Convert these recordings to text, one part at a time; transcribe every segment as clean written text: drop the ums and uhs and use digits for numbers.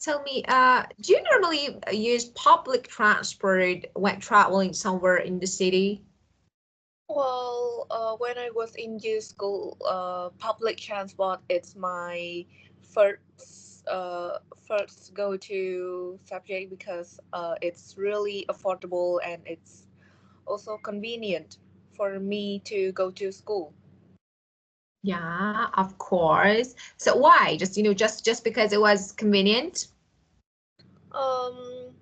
Tell me, do you normally use public transport when traveling somewhere in the city? Well, when I was in youth school, public transport it's my first go-to subject because it's really affordable and it's also convenient for me to go to school. Yeah, of course. So why? Just, just because it was convenient? Um,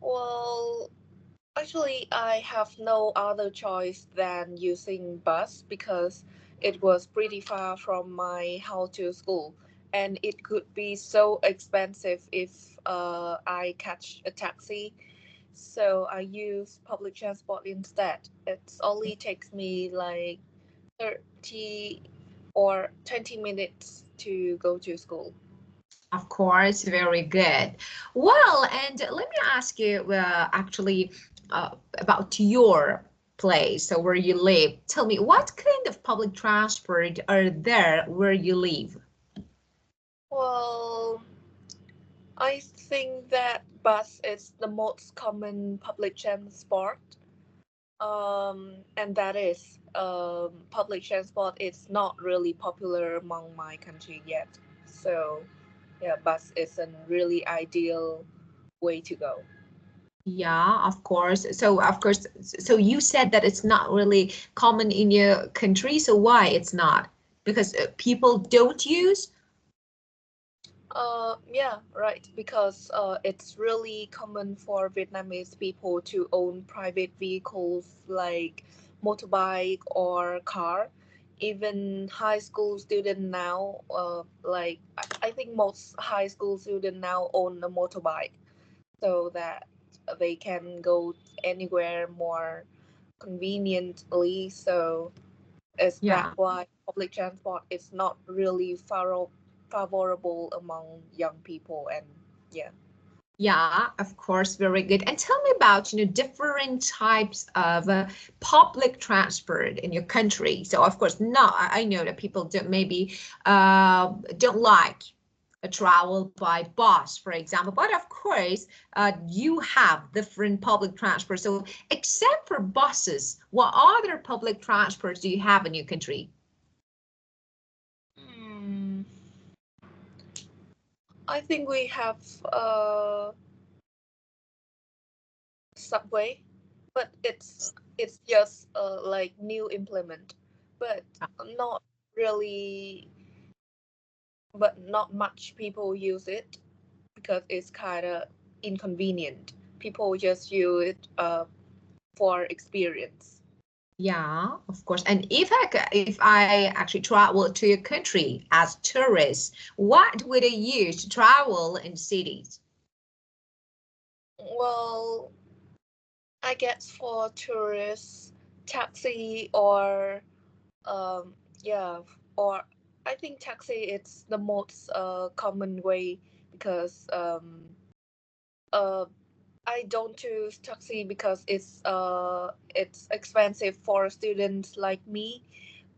well, actually, I have no other choice than using bus because it was pretty far from my house to school, and it could be so expensive if I catch a taxi. So I use public transport instead. It only takes me like 30 or 20 minutes to go to school. Of course, very good. Well, and let me ask you actually about your place, so where you live. Tell me, what kind of public transport are there where you live? Well, I think that bus is the most common public transport, and that is public transport is not really popular among my country yet. So, yeah, bus is a really ideal way to go. Yeah, of course. So, of course, so you said that it's not really common in your country. So why it's not? Because people don't use? Yeah, right. Because it's really common for Vietnamese people to own private vehicles like motorbike or car. Even high school student now, I think most high school student now own a motorbike, so that they can go anywhere more conveniently. So is that Yeah. why public transport is not really favorable among young people? And yeah. Yeah, of course, very good. And tell me about, different types of public transport in your country. So, of course, no, I know that people don't maybe don't like a travel by bus, for example. But of course, you have different public transport. So, except for buses, what other public transports do you have in your country? Hmm. I think we have subway, but it's just like new implement, but not really, but not much people use it because it's kind of inconvenient. People just use it for experience. Yeah, of course. And if I actually travel to your country as tourist, what would I use to travel in cities? Well, I guess for tourists, taxi or um, yeah, or I think taxi it's the most common way because uh, I don't choose taxi because it's expensive for students like me,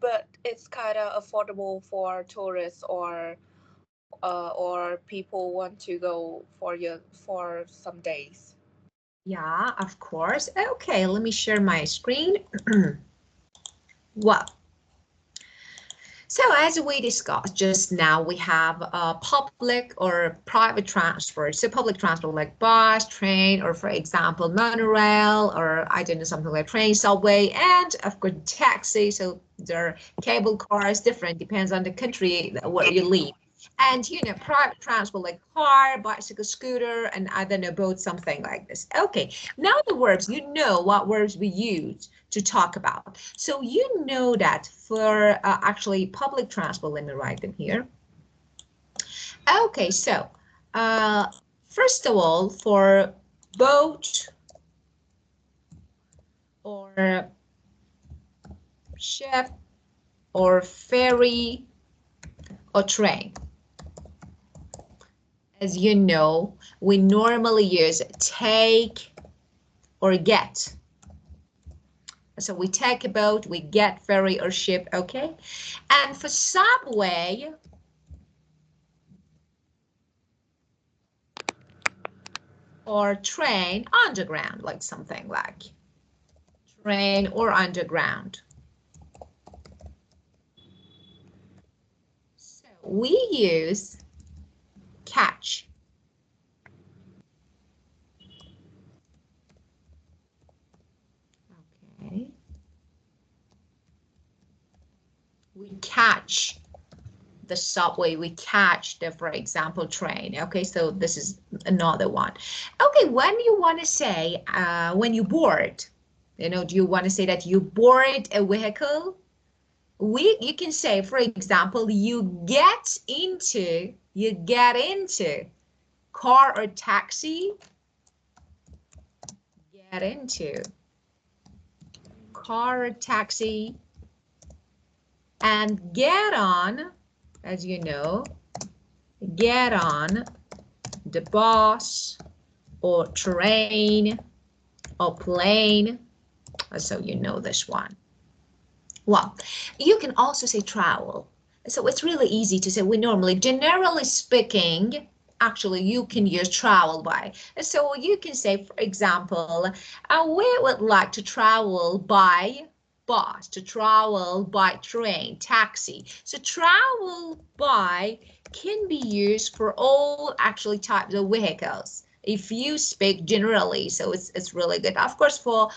but it's kind of affordable for tourists or people want to go for some days. Yeah, of course. Okay, let me share my screen. Well, so as we discussed just now, we have public or private transport. So public transport like bus, train, or for example, monorail, or I don't know, something like train, subway, and of course, taxi. So there are cable cars, different, depends on the country where you live. And private transport like car, bicycle, scooter, and I don't know, boat, something like this. Okay, now the verbs, what verbs we use to talk about. So you know that for actually public transport, let me write them here. Okay, so uh, first of all, for boat or ship or ferry or train, as you know, we normally use take or get. So we take a boat, we get ferry or ship, okay? And for subway, or train underground, like something like train or underground. So we use catch. Okay. We catch the subway, we catch the, for example, train. Okay, so this is another one. Okay, when you want to say, when you board, you know, do you want to say that you board a vehicle? You can say, for example, you get into car or taxi, get into car or taxi, and get on, as you know, get on the bus or train or plane. So you know this one. Well, you can also say travel. So it's really easy to say. We normally, generally speaking, actually you can use travel by. So you can say, for example, we would like to travel by bus, to travel by train, taxi. So travel by can be used for all actually types of vehicles if you speak generally. So it's really good. Of course, for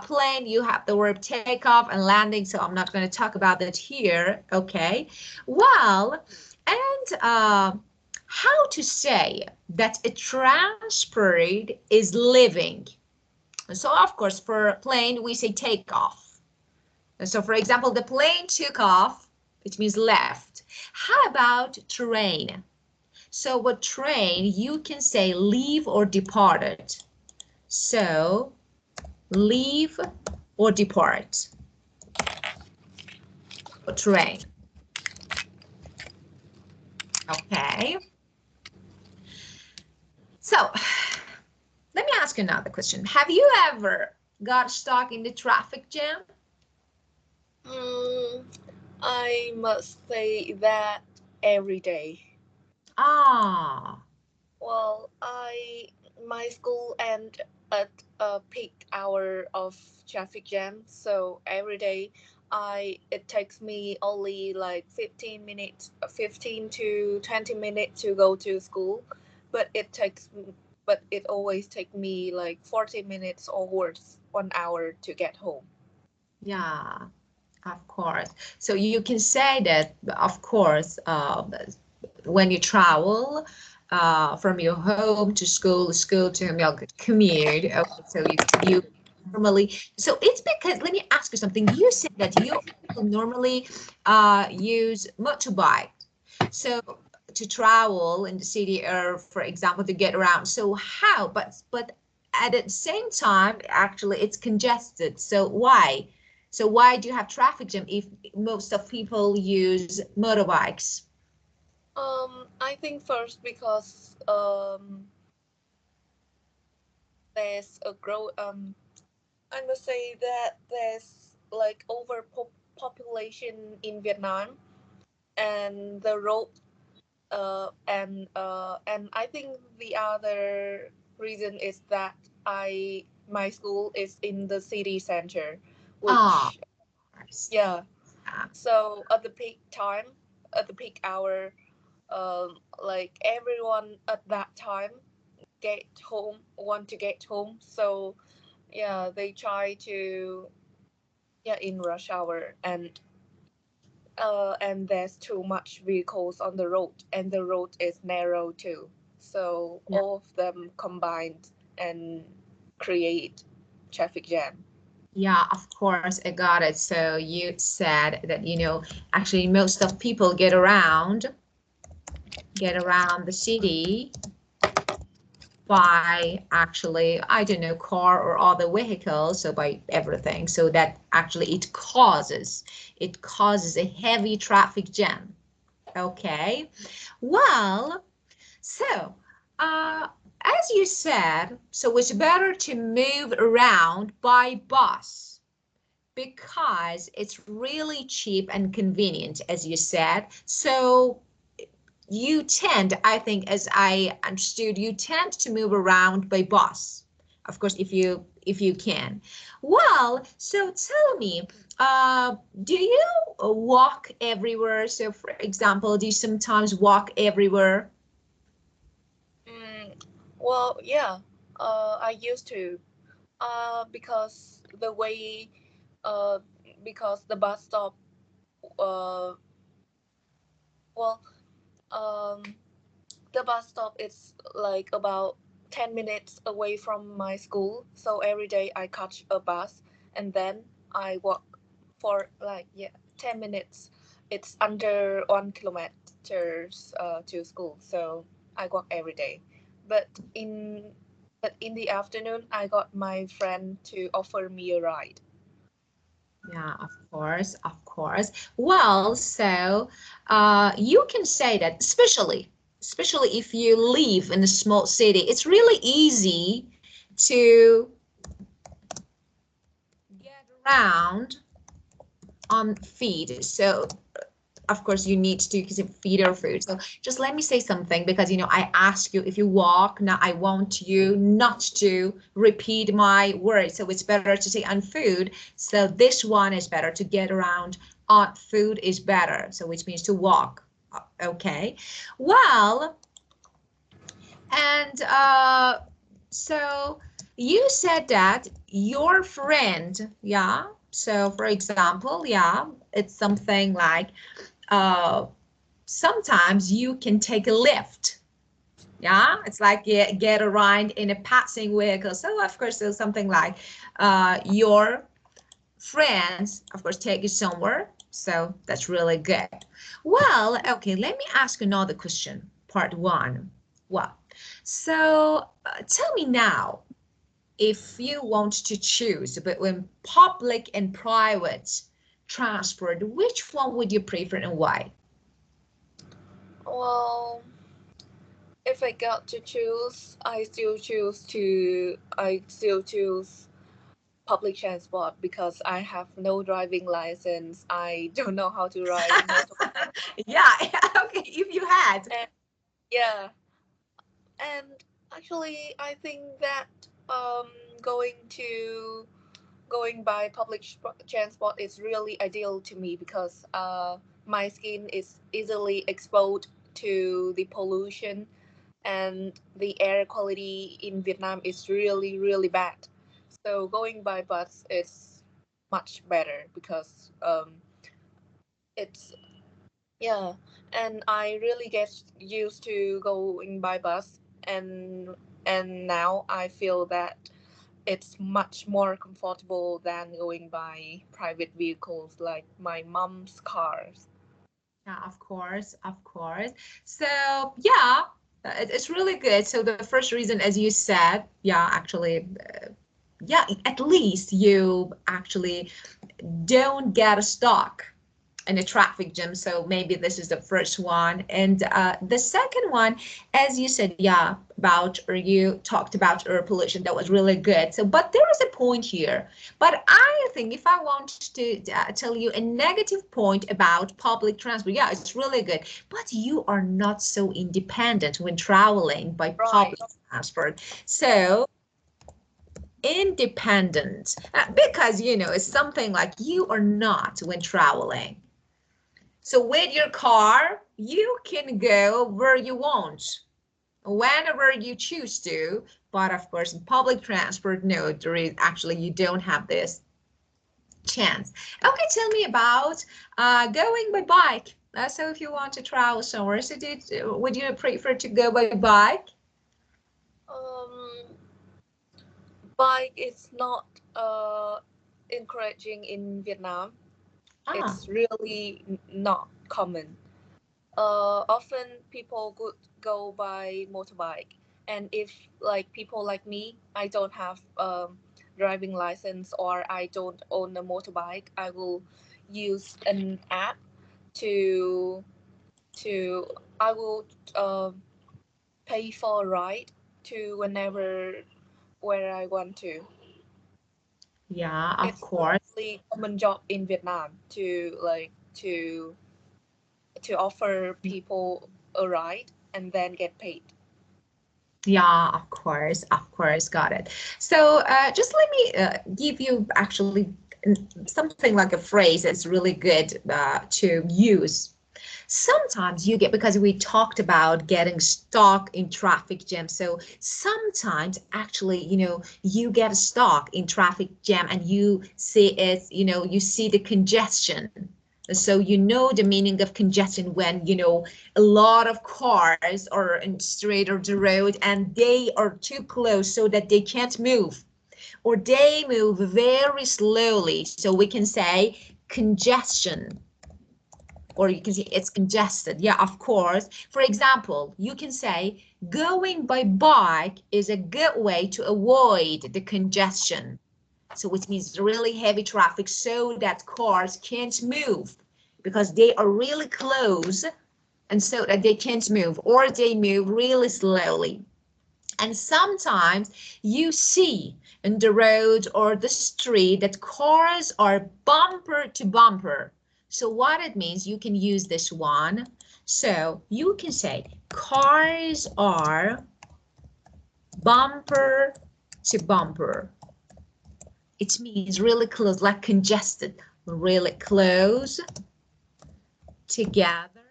plane, you have the word takeoff and landing, so I'm not going to talk about that here. Okay, well, and how to say that a transport is living. So of course, for plane, we say take off. So for example, the plane took off, it means left. How about train? So with train, you can say leave or departed. So leave or depart or train. Okay. So let me ask you another question. Have you ever got stuck in the traffic jam? I must say that every day. Ah, Well, my school end at a peak hour of traffic jam, so every day it takes me only like 15 minutes, 15 to 20 minutes to go to school, but it always takes me like 40 minutes or worse, 1 hour to get home. yeah, of course. So you can say that, of course, when you travel from your home to school, school to home, your commute. Okay, so you normally. So it's because, let me ask you something. You said that you normally use motorbike. So to travel in the city, or for example, to get around. So how? But at the same time, actually, it's congested. So why? So why do you have traffic jam if most of people use motorbikes? I think first because there's a grow I must say that there's like overpopulation in Vietnam, and the road and I think the other reason is that I my school is in the city center, Ah, which course. yeah. Yeah. So at the peak time, at the peak hour, like everyone at that time get home want to get home, so yeah, they try to, yeah, in rush hour, and there's too much vehicles on the road, and the road is narrow too, so Yeah. all of them combined and create traffic jam. Yeah, of course, I got it. So you said that, actually most of people get around the city by actually, I don't know, car or other vehicles, so by everything. So that actually it causes a heavy traffic jam. Okay. Well, so, as you said, so it's better to move around by bus because it's really cheap and convenient, as you said. So you tend, I think, as I understood, you tend to move around by bus. Of course, if you can. Well, so tell me, do you walk everywhere? So, for example, do you sometimes walk everywhere? Mm, well, yeah. I used to. Because the way, uh, because the bus stop, uh, well, um, the bus stop is like about 10 minutes away from my school. So every day I catch a bus and then I walk for like, yeah, 10 minutes. It's under 1 kilometers to school. So I walk every day. But in in the afternoon, I got my friend to offer me a ride. Yeah, of course, of course. Well, so you can say that, especially if you live in a small city, it's really easy to get around on feed. So of course you need to because feed or food. So just let me say something because I ask you if you walk. Now I want you not to repeat my words. So it's better to say on food. So this one is better to get around. On food is better. So which means to walk. Okay. Well, and so you said that your friend, yeah. So for example, yeah, it's something like uh, sometimes you can take a lift. Yeah, it's like get a ride in a passing vehicle. So of course, there's something like your friends, of course, take you somewhere. So that's really good. Well, okay, let me ask another question. Part one. Well, so tell me now, if you want to choose between public and private transport, which one would you prefer and why? Well, if I got to choose, I still choose public transport because I have no driving license. I don't know how to ride motorbike. Yeah, okay, if you had. And yeah, and actually, I think that um, going to going by transport is really ideal to me because my skin is easily exposed to the pollution and the air quality in Vietnam is really really bad. So going by bus is much better because it's yeah, and I really get used to going by bus, and now I feel that it's much more comfortable than going by private vehicles like my mom's cars. Yeah, of course, of course. So yeah, it's really good. So the first reason, as you said, yeah, actually, yeah, at least you actually don't get stuck in a traffic jam. So maybe this is the first one. And the second one, as you said, yeah, about, or you talked about air pollution. That was really good. So, but there is a point here. But I think if I want to tell you a negative point about public transport, yeah, it's really good. But you are not so independent when traveling by Right, public transport. So independent because it's something like you are not when traveling. So with your car, you can go where you want, whenever you choose to. But of course, in public transport, no, there is actually, you don't have this chance. Okay, tell me about going by bike. So if you want to travel somewhere, so would you prefer to go by bike? um, bike is not encouraging in Vietnam. Ah, It's really not common. Often people could go by motorbike, and if like people like me, I don't have driving license or I don't own a motorbike, I will use an app to to I will pay for a ride to whenever where I want to. yeah, of It's course. really common job in Vietnam to like to offer people a ride and then get paid. Yeah, of course, got it. So just let me give you actually something like a phrase that's really good to use. Sometimes you get, because we talked about getting stuck in traffic jam. So sometimes actually, you get stuck in traffic jam and you see it, you see the congestion. So you know the meaning of congestion when, a lot of cars are in the street or the road and they are too close so that they can't move, or they move very slowly. So we can say congestion, or you can say it's congested. Yeah, of course. For example, you can say going by bike is a good way to avoid the congestion. So which means really heavy traffic so that cars can't move because they are really close and so that they can't move, or they move really slowly. And sometimes you see in the road or the street that cars are bumper to bumper. So what it means, you can use this one. So you can say cars are bumper to bumper. It means really close, like congested, really close together.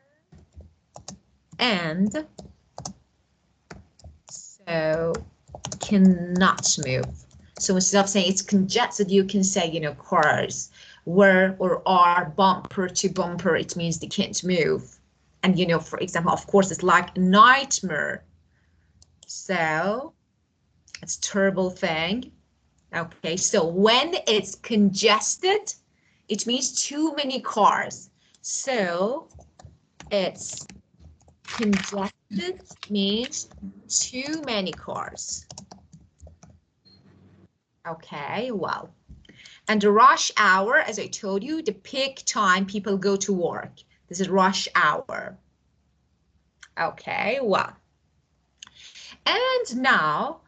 And so cannot move. So instead of saying it's congested, you can say, cars were or are bumper to bumper. It means they can't move. And, for example, of course, it's like a nightmare. So it's a terrible thing. Okay, so when it's congested, it means too many cars. So it's congested means too many cars. Okay, well, and the rush hour, as I told you, the peak time people go to work. This is rush hour. Okay, well, and now,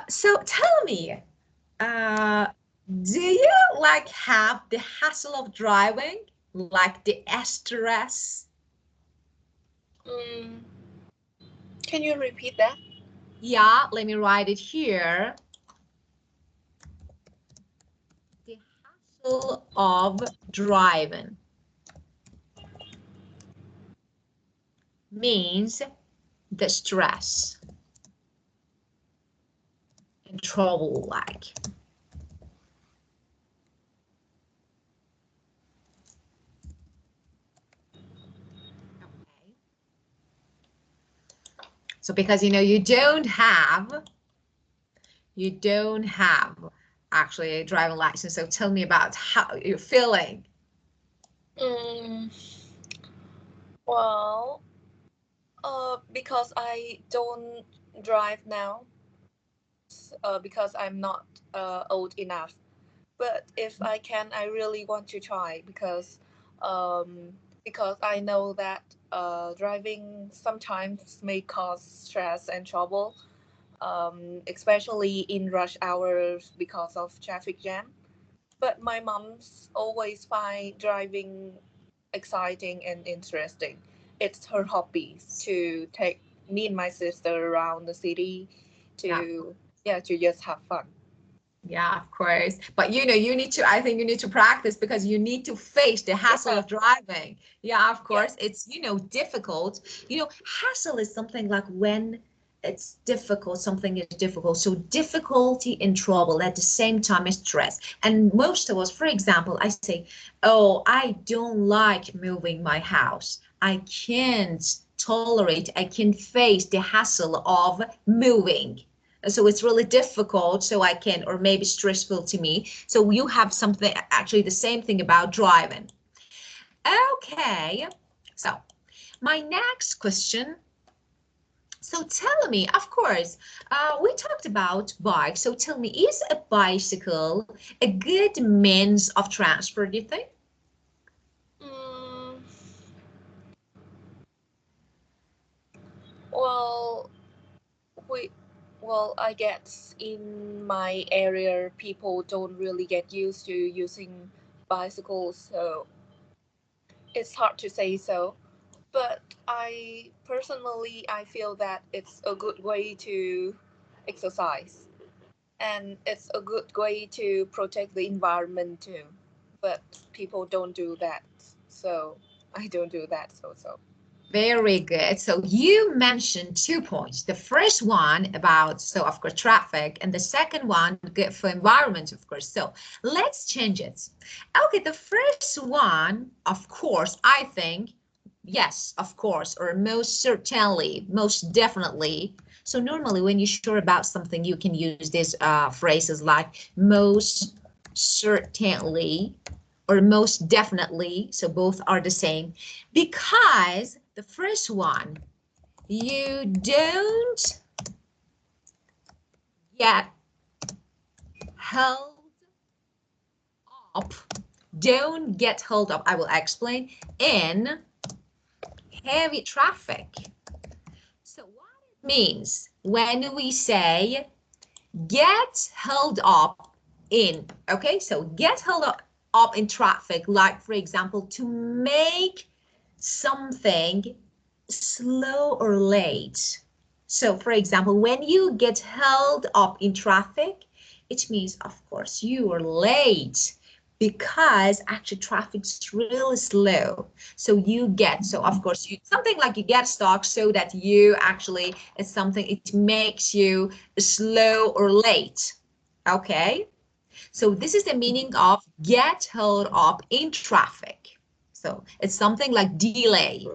so tell me, do you like have the hassle of driving, like the stress? Mm, can you repeat that? Yeah, let me write it here. The hassle of driving means the stress and trouble like. Okay. So because you don't have actually a driving license. So tell me about how you're feeling. Mm, well, because I don't drive now, because I'm not old enough. But if I can, I really want to try um, because I know that driving sometimes may cause stress and trouble, especially in rush hours because of traffic jam. But my mom's always find driving exciting and interesting. It's her hobby to take me and my sister around the city Yeah. to yeah to just have fun. Yeah, of course. But I think you need to practice because you need to face the hassle Yeah, of driving. Yeah, of yeah, course. It's, difficult. Hassle is something like when it's difficult, something is difficult. So difficulty and trouble at the same time is stress. And most of us, for example, I say, oh, I don't like moving my house. I can't tolerate, I can face the hassle of moving. So it's really difficult, so I can, or maybe stressful to me. So you have something, actually the same thing about driving. Okay, so my next question. So tell me, of course, we talked about bikes. So tell me, is a bicycle a good means of transport, do you think? Mm, well, we, well, I guess in my area, people don't really get used to using bicycles, so it's hard to say so. But I feel that it's a good way to exercise, and it's a good way to protect the environment too. But people don't do that, so I don't do that. So. Very good. So you mentioned 2 points. The first one about, so of course, traffic, and the second one good for environment, of course. So let's change it. Okay, the first one, of course, I think, yes, of course, or most certainly, most definitely. So normally when you're sure about something, you can use these phrases like most certainly or most definitely. So both are the same because the first one, you don't get held up. Don't get held up. I will explain in heavy traffic. So what it means when we say get held up in, okay, so get held up in traffic, like for example, to make something slow or late. So for example, when you get held up in traffic, it means, of course, you are late because actually traffic's really slow. So you get, so of course, you something like you get stuck so that you actually, it's something, it makes you slow or late. Okay. So this is the meaning of get held up in traffic. So it's something like delay.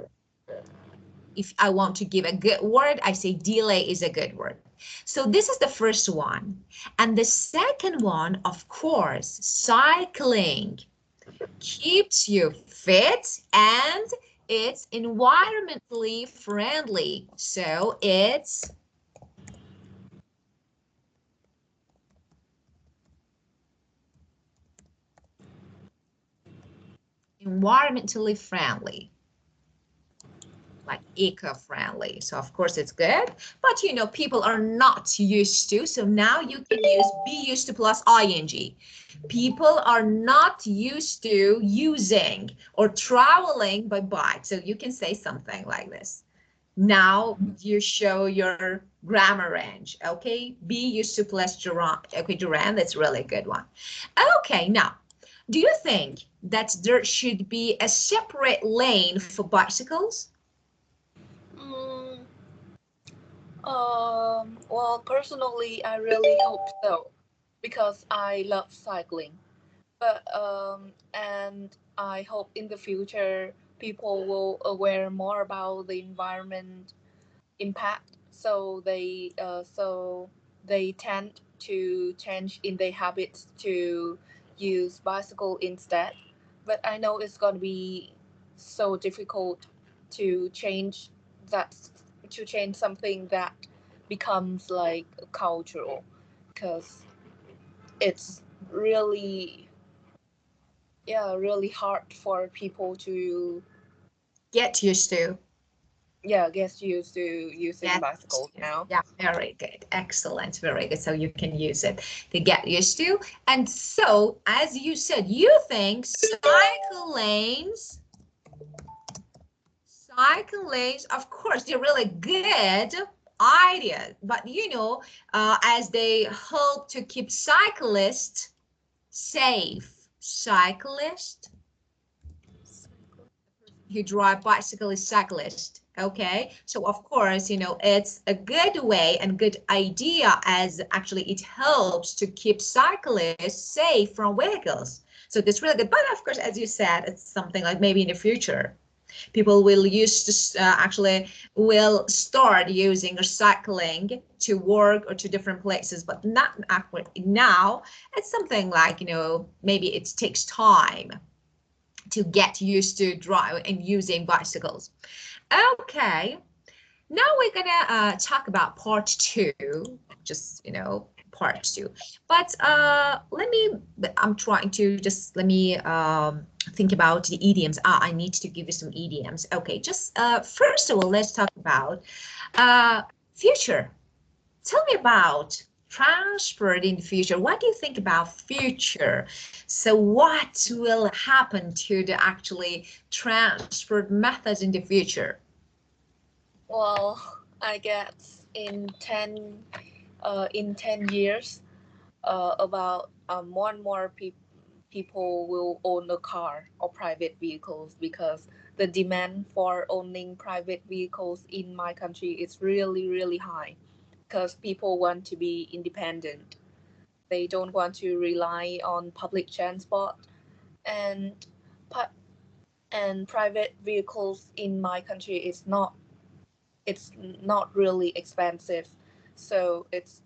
If I want to give a good word, I say delay is a good word. So this is the first one. And the second one, of course, cycling keeps you fit and it's environmentally friendly. So it's environmentally friendly, like eco-friendly. So of course it's good, but you know, people are not used to, so now you can use be used to plus ing. People are not used to using or traveling by bike. So you can say something like this. Now you show your grammar range, okay? Be used to plus gerund, okay, gerund, that's really a good one. Okay, now, do you think that there should be a separate lane for bicycles? Mm, well, personally, I really hope so because I love cycling. But and I hope in the future people will aware more about the environment impact, so they tend to change in their habits to use bicycle instead. But I know it's going to be so difficult to change that to change something that becomes like cultural, because it's really, yeah, really hard for people to, Get used to. yeah, get used to using Get bicycles used to. now. Yeah, very good. Excellent. Very good. So you can use it to get used to. And so, as you said, you think cycle lanes, of course, they're really good idea, but you know, as they help to keep cyclists safe. Cyclist who drive bicycle is cyclist. Okay, so of course, you know, it's a good way and good idea as actually it helps to keep cyclists safe from vehicles. So that's really good. But of course, as you said, it's something like maybe in the future people will use to actually will start using or cycling to work or to different places, but not now. It's something like, you know, maybe it takes time to get used to drive and using bicycles. Okay, now we're gonna talk about part two, just, you know, part two. But I'm trying to just, let me think about the idioms. I need to give you some idioms. Okay, just first of all, let's talk about future. Tell me about transport in the future. What do you think about future? So what will happen to the actually transport methods in the future? Well, I guess in 10 years, about more and more people will own a car or private vehicles, because the demand for owning private vehicles in my country is really, really high, because people want to be independent. They don't want to rely on public transport, and pu- and private vehicles in my country is not, it's not really expensive, so it's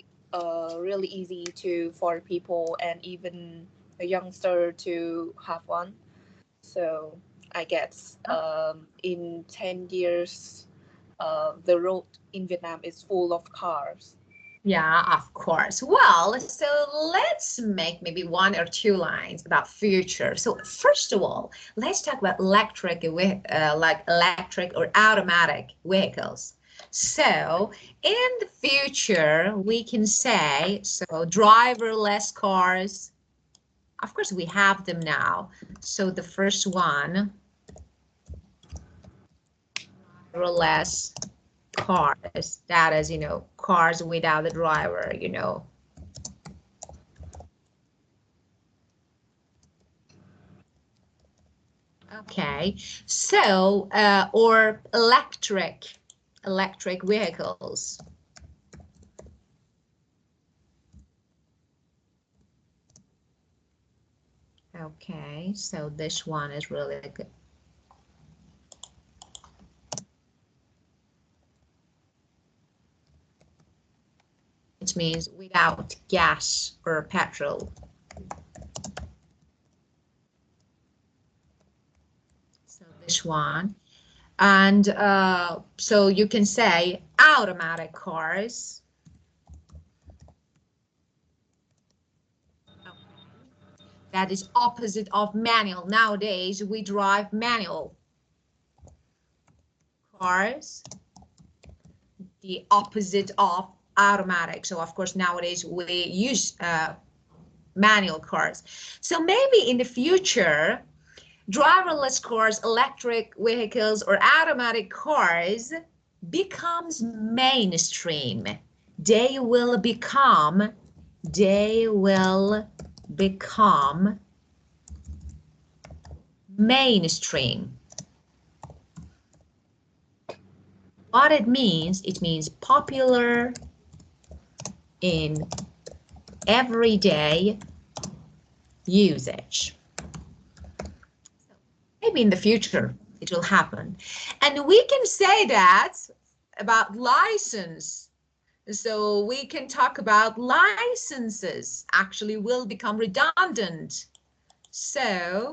really easy to for people and even a youngster to have one. So I guess in 10 years, the road in Vietnam is full of cars. Yeah, of course. Well, so let's make maybe one or two lines about future. So first of all, let's talk about like electric or automatic vehicles. So in the future, we can say, so driverless cars, of course, we have them now. So the first one, driverless cars, that is, cars without a driver. Okay, so or electric vehicles. Okay, so this one is really good. It means without gas or petrol. So this one. And so you can say automatic cars. That is opposite of manual. Nowadays, we drive manual cars, the opposite of automatic. So of course, nowadays we use manual cars. So maybe in the future, driverless cars, electric vehicles, or automatic cars becomes mainstream. They will become mainstream. What it means popular in everyday usage. Maybe in the future it will happen. And we can say that about license. So we can talk about licenses actually will become redundant. So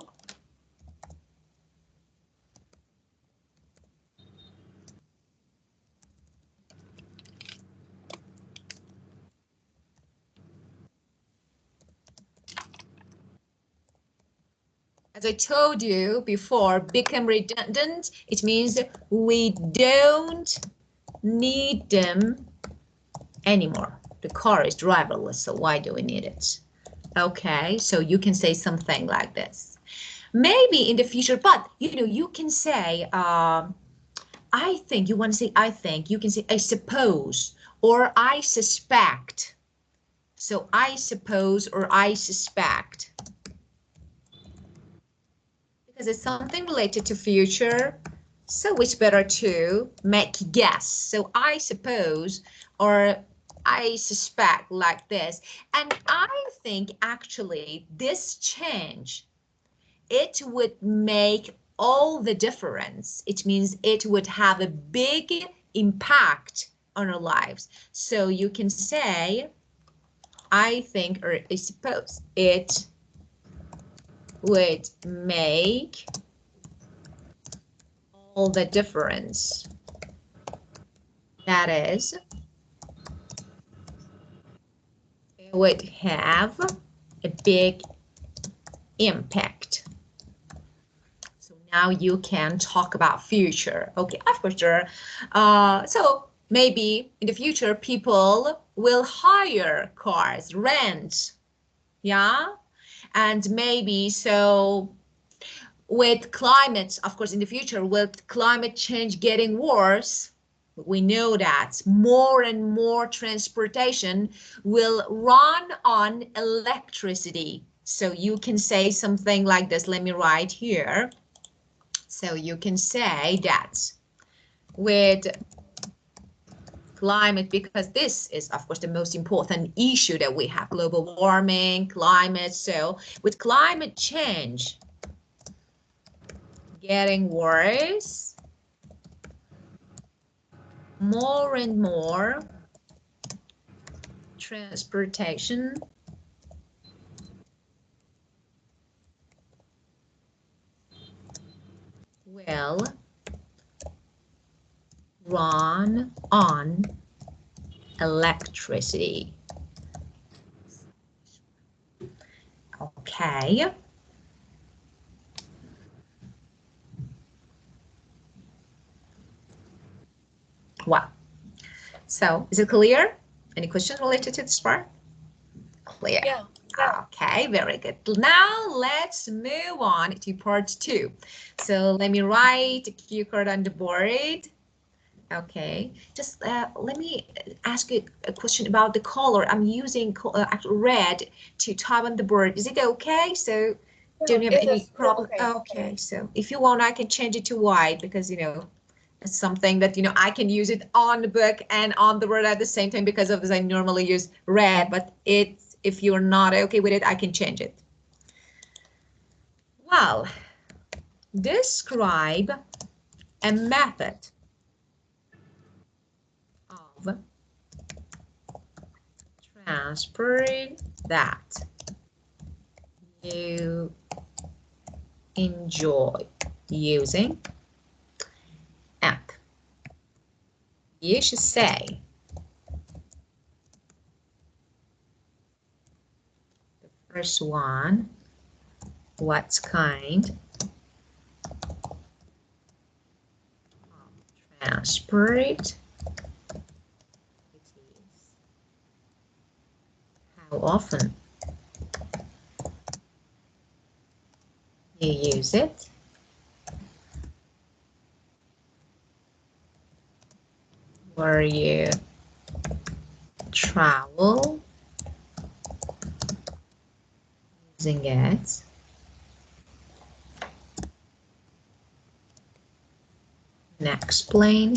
as I told you before, become redundant, it means we don't need them anymore. The car is driverless, so why do we need it? Okay, so you can say something like this. Maybe in the future, but you can say, I think, you want to say I think, you can say I suppose or I suspect. So I suppose or I suspect. Because it's something related to future, so it's better to make guess. So I suppose or I suspect like this. And I think actually this change, it would make all the difference. It means it would have a big impact on our lives. So you can say, I think or I suppose it would make all the difference. That is, it would have a big impact. So now you can talk about future. Okay, of course, so maybe in the future, people will hire cars, rent, yeah? And maybe so with climate, of course, in the future, with climate change getting worse, we know that more and more transportation will run on electricity. So you can say something like this. Let me write here. So you can say that with climate, because this is, of course, the most important issue that we have, global warming, climate. So with climate change getting worse, more and more transportation will run on electricity. Okay. Wow. So is it clear? Any question related to this part? Clear. Yeah. Okay, very good. Now let's move on to part 2. So let me write the cue card on the board. Okay, just let me ask you a question about the color. I'm using red to type on the board. Is it okay? So don't you have It any is problem? okay. Okay, so if you want, I can change it to white because, you know, it's something that, you know, I can use it on the book and on the board at the same time because of this. I normally use red, but it's, if you're not okay with it, I can change it. Well, describe a method of transport that you enjoy using, and you should say the first one, what kind of transport it is, how often you use it, where you travel using it, and explain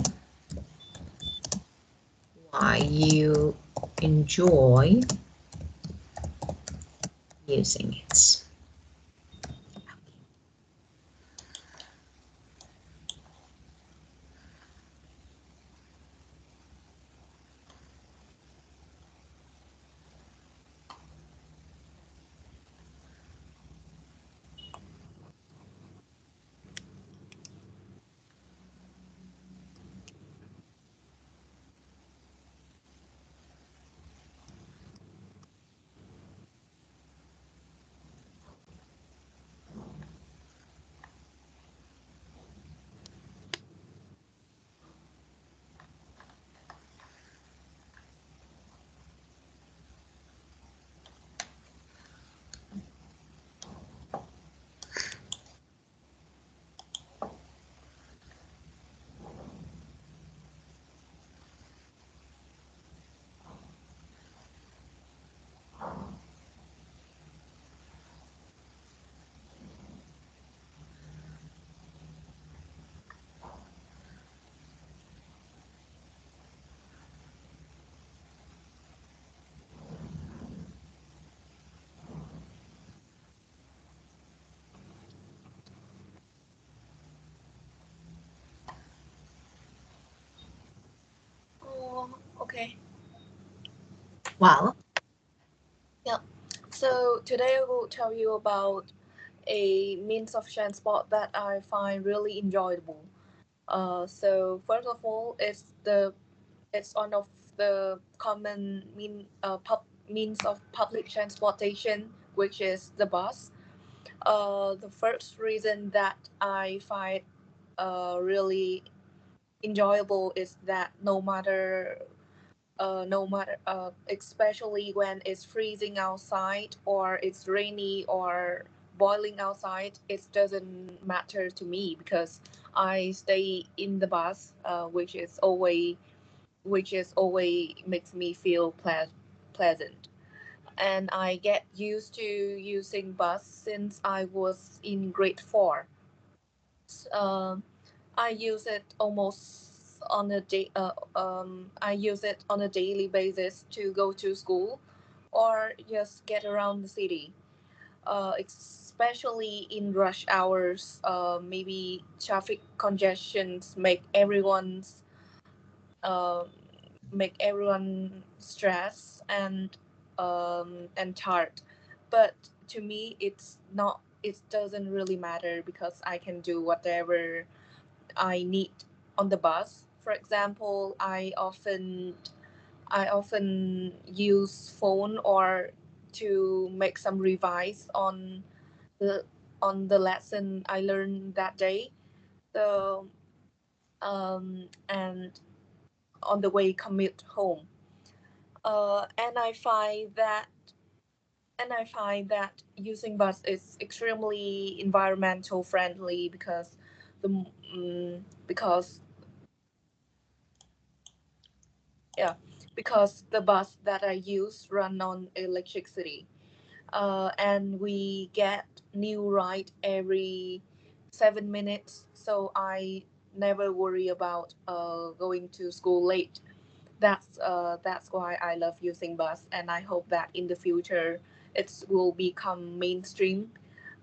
why you enjoy using it. Oh, okay. Well, Yeah. So today I will tell you about a means of transport that I find really enjoyable. So first of all, it's one of the common means of public transportation, which is the bus. The first reason that I find really enjoyable is that especially when it's freezing outside or it's rainy or boiling outside, it doesn't matter to me because I stay in the bus, which is always makes me feel pleasant. And I get used to using bus since I was in grade 4. Um, I use it almost on a day. I use it on a daily basis to go to school, or just get around the city. Especially in rush hours, maybe traffic congestions uh, make everyone stressed and tired. But to me, it's not. It doesn't really matter because I can do whatever I need on the bus. For example, I often use phone or to make some revise the on the lesson I learned that day. So and on the way commute home. And I find that using bus is extremely environmental friendly the because yeah, because the bus that I use run on electricity, and we get new ride every 7 minutes, so I never worry about going to school late. That's why I love using bus, and I hope that in the future it will become mainstream,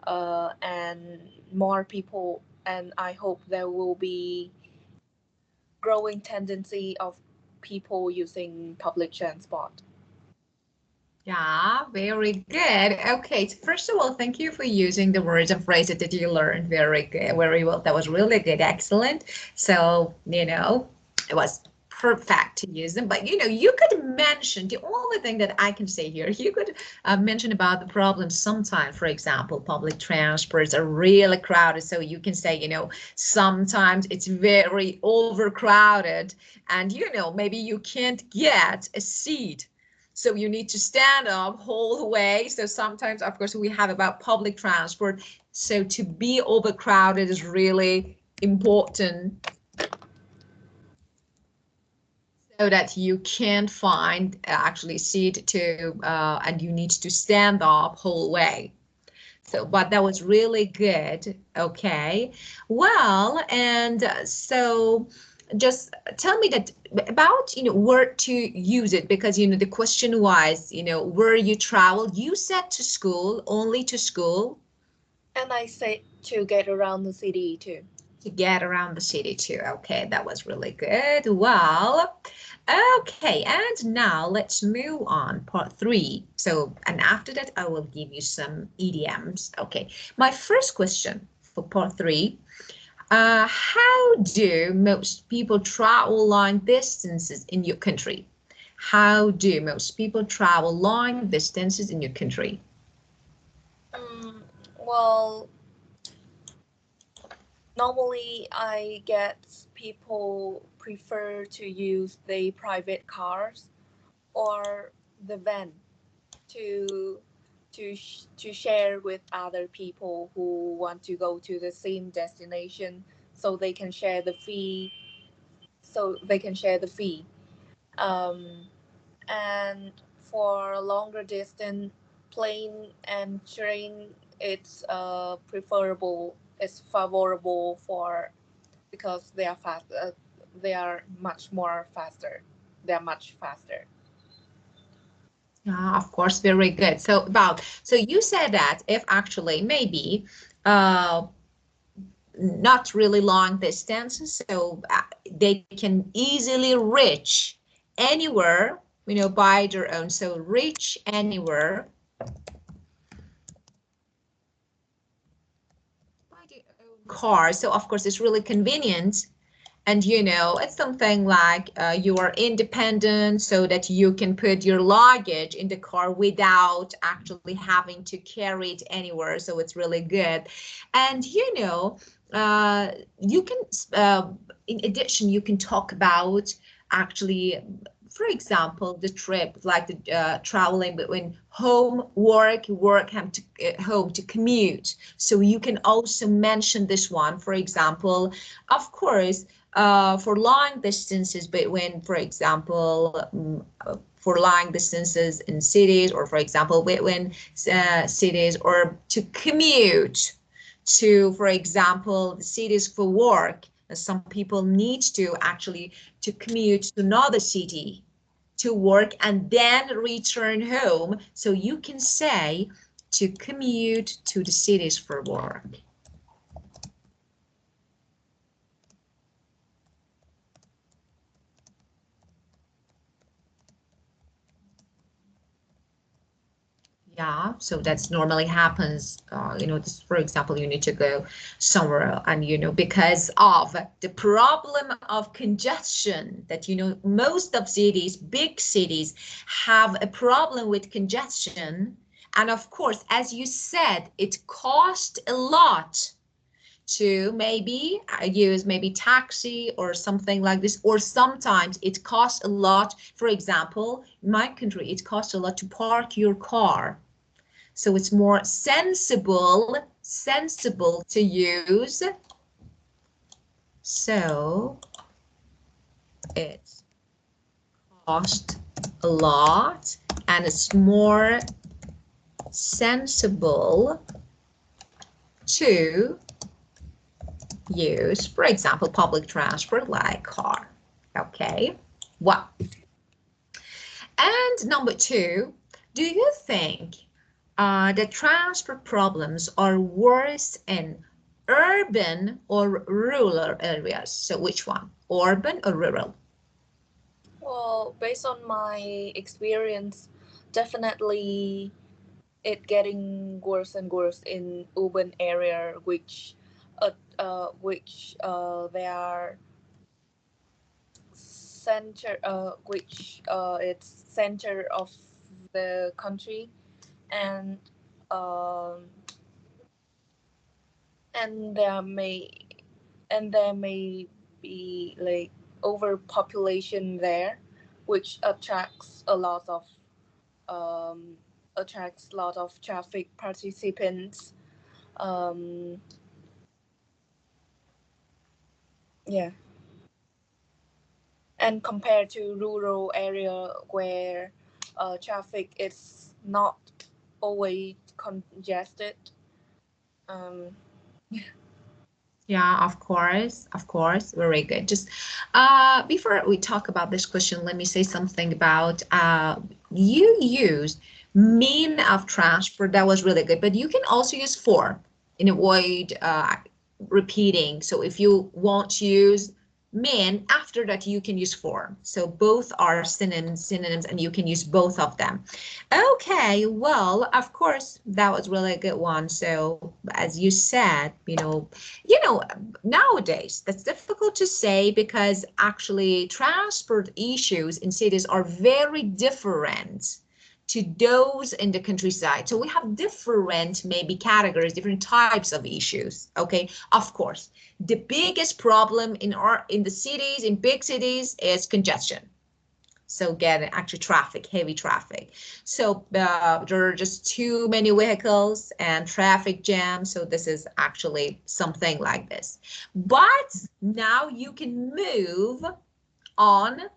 and more people, and I hope there will be growing tendency of people using public transport. Yeah, very good. Okay, so first of all, thank you for using the words and phrases that you learned. Very good, very well. That was really good, excellent. So, it was perfect to use them. But, you could mention the only thing that I can say here, you could mention about the problems sometimes. For example, public transports are really crowded. So you can say, sometimes it's very overcrowded and, maybe you can't get a seat, so you need to stand up whole the way. So sometimes, of course, we have about public transport. So to be overcrowded is really important so that you can't find actually seat to, and you need to stand up whole way. So, but that was really good. Okay. Well, and so just tell me that about, where to use it, because, the question was, where you travel. You said to school, only to school. And I say to get around the city too. To get around the city too. Okay, that was really good. Well, okay, and now let's move on, part 3. So, and after that, I will give you some idioms. Okay, my first question for part 3. How do most people travel long distances in your country? How do most people travel long distances in your country? Well, normally I get people prefer to use their private cars or the van to to share with other people who want to go to the same destination, so they can share the fee. Um, and for longer distance, plane and train, it's favorable for because they are fast. They are much more faster. They are much faster. Of course, very good. So you said that if actually maybe uh, not really long distances, so they can easily reach anywhere, by their own. So reach anywhere by their own car. So of course, it's really convenient. And it's something like you are independent so that you can put your luggage in the car without actually having to carry it anywhere. So it's really good. And you can, in addition, you can talk about actually, for example, the trip, like the traveling between home, work, home to commute. So you can also mention this one, for example, of course, for long distances between, for example, for long distances in cities, or for example, between cities, or to commute to, for example, the cities for work. Some people need to actually to commute to another city to work and then return home. So you can say to commute to the cities for work. Yeah, so that's normally happens. This, for example, you need to go somewhere, and because of the problem of congestion, that most of cities, big cities, have a problem with congestion, and of course, as you said, it costs a lot to maybe use maybe taxi or something like this, or sometimes it costs a lot. For example, in my country, it costs a lot to park your car. So it's more sensible to use. So it costs a lot, and it's more sensible to use, for example, public transport like car. Okay, well, and number two, do you think the transport problems are worse in urban or rural areas? So which one, urban or rural? Well, based on my experience, definitely it getting worse and worse in urban area, which they are center, which it's center of the country, and um, and there may be like overpopulation there, which um, attracts a lot of traffic participants. Um, yeah, and compared to rural area where traffic is not always congested. Um, Yeah, of course, very good. Just before we talk about this question, let me say something about you used mean of transport. That was really good, but you can also use for and avoid repeating. So if you want to use mean, after that you can use for. So both are synonyms, and you can use both of them. Okay, well, of course, that was really a good one. So as you said, nowadays that's difficult to say, because actually transport issues in cities are very different to those in the countryside. So we have different maybe categories, different types of issues. Okay, of course, the biggest problem in the cities, in big cities, is congestion. So getting actually traffic, heavy traffic. So there are just too many vehicles and traffic jams. So this is actually something like this. But now you can move on.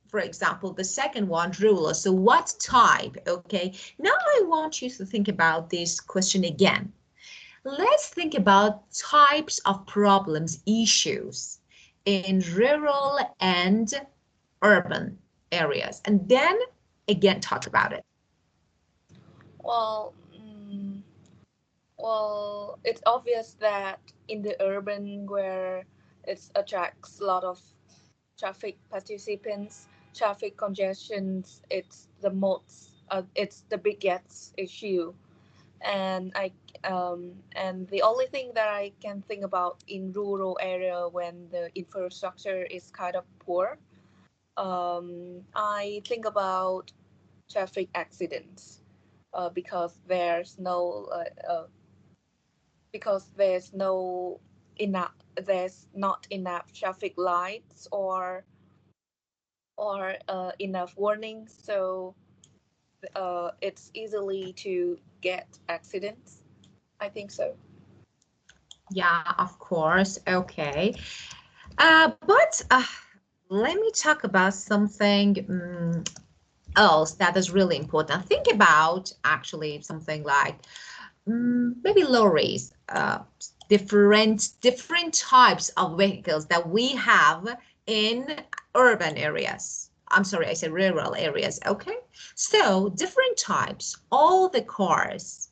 For example, the second one, ruler. So what type? Okay, now I want you to think about this question again. Let's think about types of problems, issues in rural and urban areas, and then again talk about it. well, mm, well, it's obvious that in the urban where it attracts a lot of traffic participants, traffic congestions, it's the biggest issue. And the only thing that I can think about in rural area when the infrastructure is kind of poor, I think about traffic accidents, because there's no enough. There's not enough traffic lights or enough warnings, so it's easily to get accidents. I think so. Yeah, of course. Okay. But let me talk about something else that is really important. Think about actually something like maybe lorries, different types of vehicles that we have in urban areas. I'm sorry, I said rural areas. Okay, so different types, all the cars,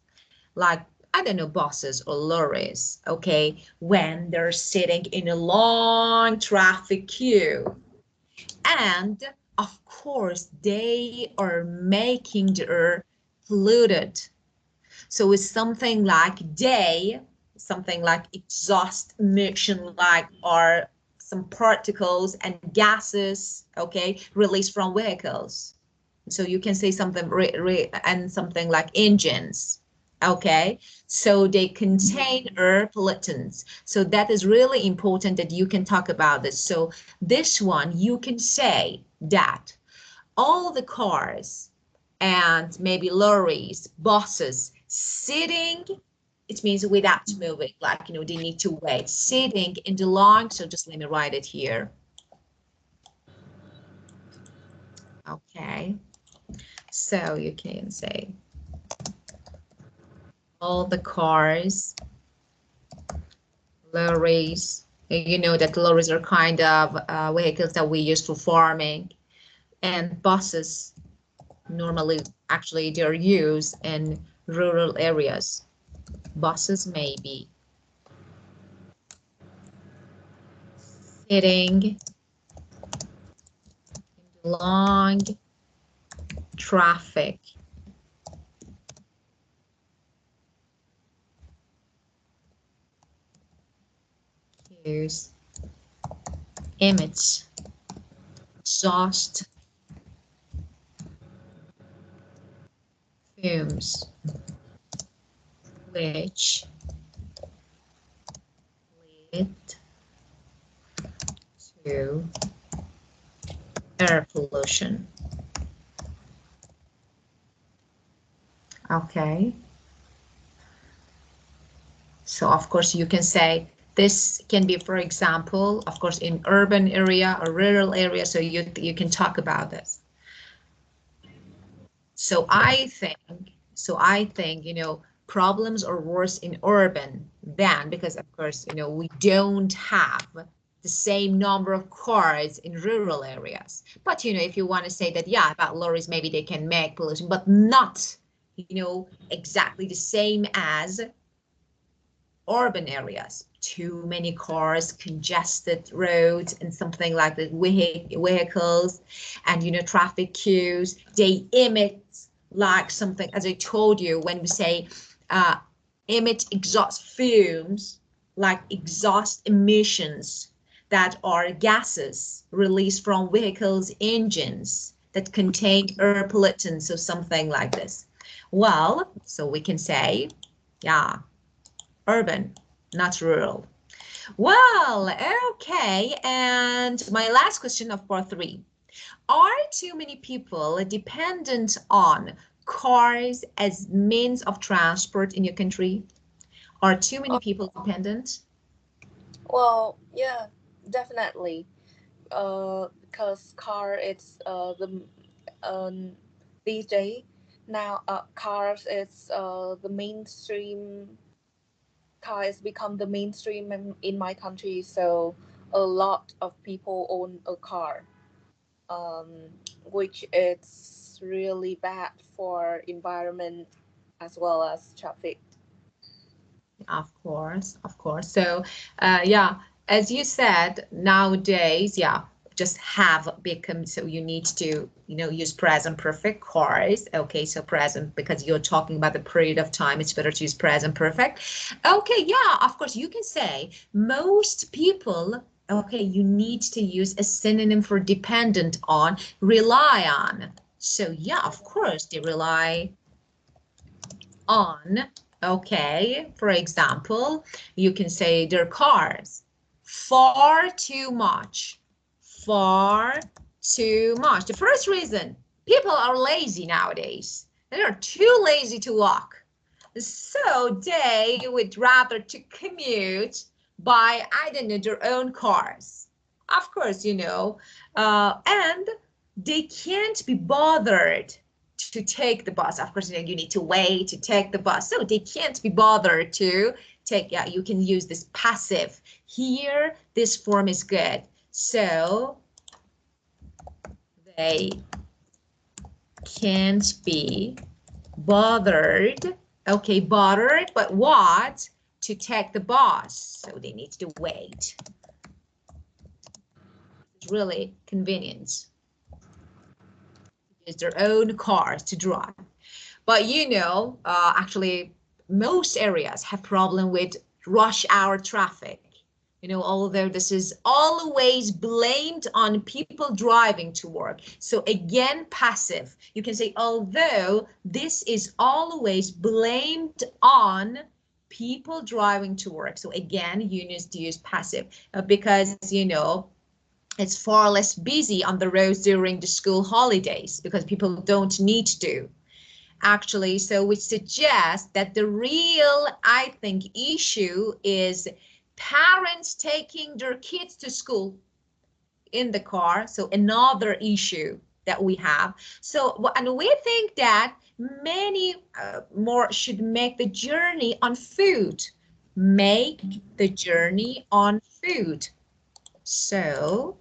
like I don't know, buses or lorries. Okay, when they're sitting in a long traffic queue, and of course they are making the air polluted, so it's something like exhaust emission, like or some particles and gases, okay, released from vehicles. So you can say something and something like engines, okay, so they contain air pollutants. So that is really important that you can talk about this. So this one, you can say that all the cars and maybe lorries, buses sitting, it means without moving, like, they need to wait, sitting in the line. So just let me write it here. Okay, so you can say all the cars, lorries, you know that lorries are kind of vehicles that we use for farming, and buses normally actually they're used in rural areas. Buses may be sitting in long traffic queues, emits exhaust fumes, which lead to air pollution. Okay, so of course you can say this can be, for example, of course, in urban area or rural area, so you can talk about this. So I think problems are worse in urban than, because of course we don't have the same number of cars in rural areas. But if you want to say that, yeah, about lorries, maybe they can make pollution, but not exactly the same as urban areas. Too many cars, congested roads, and something like the vehicles, and traffic queues. They emit like something, as I told you, when we say uh, emit exhaust fumes, like exhaust emissions, that are gases released from vehicles' engines that contain air pollutants, or something like this. Well, so we can say, yeah, urban, not rural. Well, okay. And my last question of part 3. Are too many people dependent on cars as means of transport in your country? Are too many Uh, people dependent? well, yeah, definitely. Because car it's these days now cars it's the mainstream. Car has become the mainstream in my country, so a lot of people own a car, which it's really bad for environment as well as traffic. Of course, of course. So, yeah, as you said, nowadays, yeah, just have become, so you need to, use present perfect cars. Okay, so present, because you're talking about the period of time, it's better to use present perfect. Okay, yeah, of course, you can say most people, okay, you need to use a synonym for dependent on, rely on. So, yeah, of course, they rely on Okay, for example, you can say their cars. Far too much. Far too much. The first reason, people are lazy nowadays. They are too lazy to walk. So they would rather to commute by, I don't know, their own cars. Of course, and they can't be bothered to take the bus. Of course, you need to wait to take the bus. So they can't be bothered to take, yeah, you can use this passive. Here, this form is good. So they can't be bothered. Okay, bothered, but what? To take the bus. So they need to wait. It's really convenient. It's their own cars to drive. But actually, most areas have problem with rush hour traffic. Although this is always blamed on people driving to work. So again, passive. You can say, although this is always blamed on people driving to work. So again, you need to use passive because, it's far less busy on the roads during the school holidays because people don't need to. Actually, so which suggests that the real, I think, issue is parents taking their kids to school in the car. So another issue that we have. So, and we think that many more should make the journey on foot. Make the journey on foot. So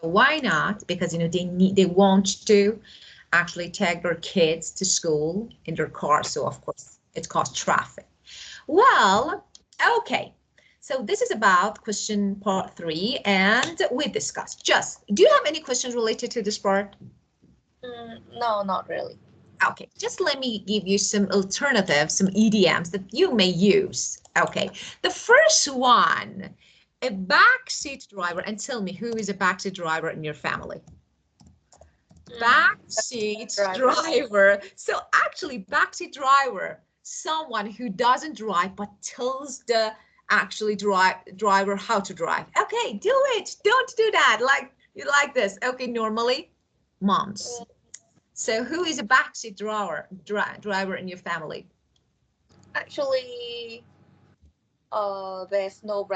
why not? Because they want to actually take their kids to school in their car. So of course it causes traffic. Well, okay. So this is about question part 3, and we discussed. Just, do you have any questions related to this part? No, not really. Okay, just let me give you some alternatives, some idioms that you may use. Okay, the first one, a backseat driver, and tell me who is a backseat driver in your family? Backseat driver. So actually, backseat driver, someone who doesn't drive but tells the actually driver how to drive. Okay, do it. Don't do that. Like you like this. Okay, normally, moms. So who is a backseat driver in your family? Actually, there's no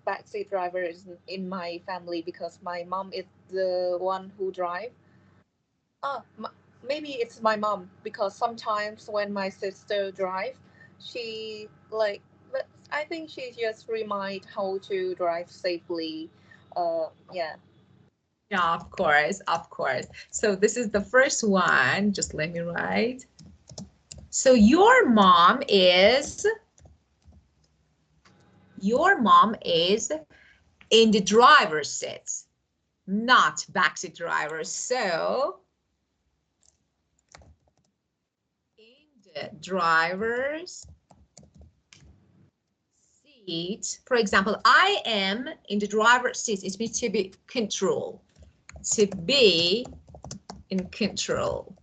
backseat drivers in my family because my mom is the one who drive. Ah, maybe it's my mom because sometimes when my sister drive, she like, but I think she just remind how to drive safely. Yeah. Yeah, of course, of course. So this is the first one. Just let me write. So your mom is in the driver's seat, not backseat driver. So in the driver's seat, for example, I am in the driver's seat. It means to be control, to be in control.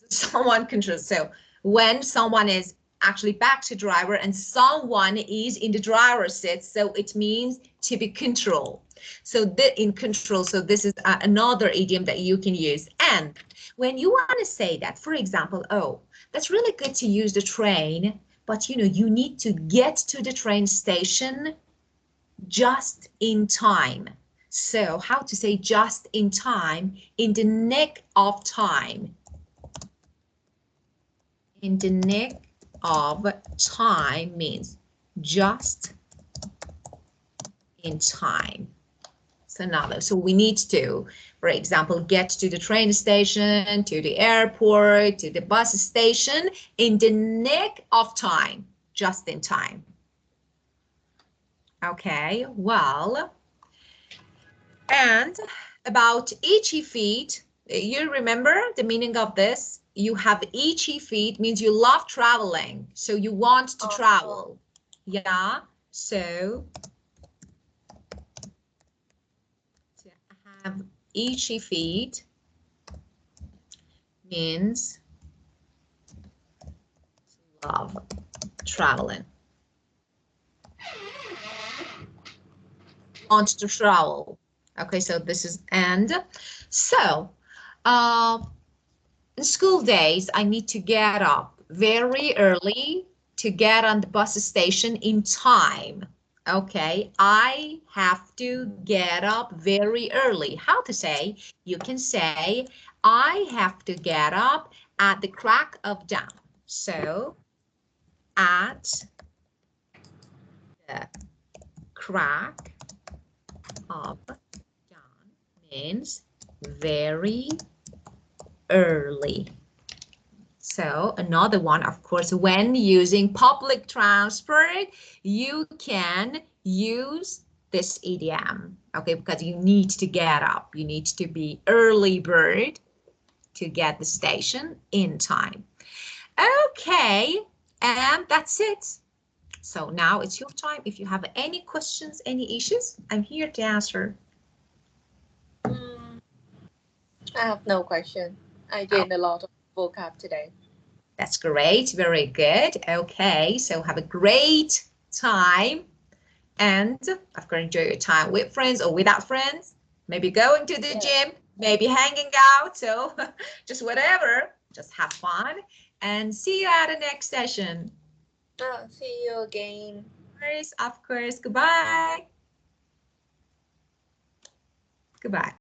Someone controls. So when someone is actually backseat driver and someone is in the driver's seat, so it means to be control. So in control, so this is another idiom that you can use. And when you want to say that, for example, oh, that's really good to use the train, but you need to get to the train station just in time. So how to say just in time? In the nick of time. In the nick of time means just in time. So we need to, for example, get to the train station, to the airport, to the bus station in the nick of time, just in time. Okay, well, and about itchy feet, you remember the meaning of this? You have itchy feet means you love traveling, so you want to travel. Yeah, so to have itchy feet means love traveling. Want to travel. Okay, so this is and. So, in school days, I need to get up very early to get on the bus station in time. Okay, I have to get up very early. How to say? You can say, I have to get up at the crack of dawn. So, at the crack of dawn means very early. So another one, of course, when using public transport, you can use this idiom, okay, because you need to get up. You need to be early bird to get the station in time. Okay, and that's it. So now it's your time. If you have any questions, any issues, I'm here to answer. I have no question. I gained a lot of vocab today. That's great. Very good. Okay, so have a great time. And of course, enjoy your time with friends or without friends. Maybe going to the gym, maybe hanging out. So just whatever. Just have fun. And see you at the next session. See you again. Of course. Goodbye. Goodbye.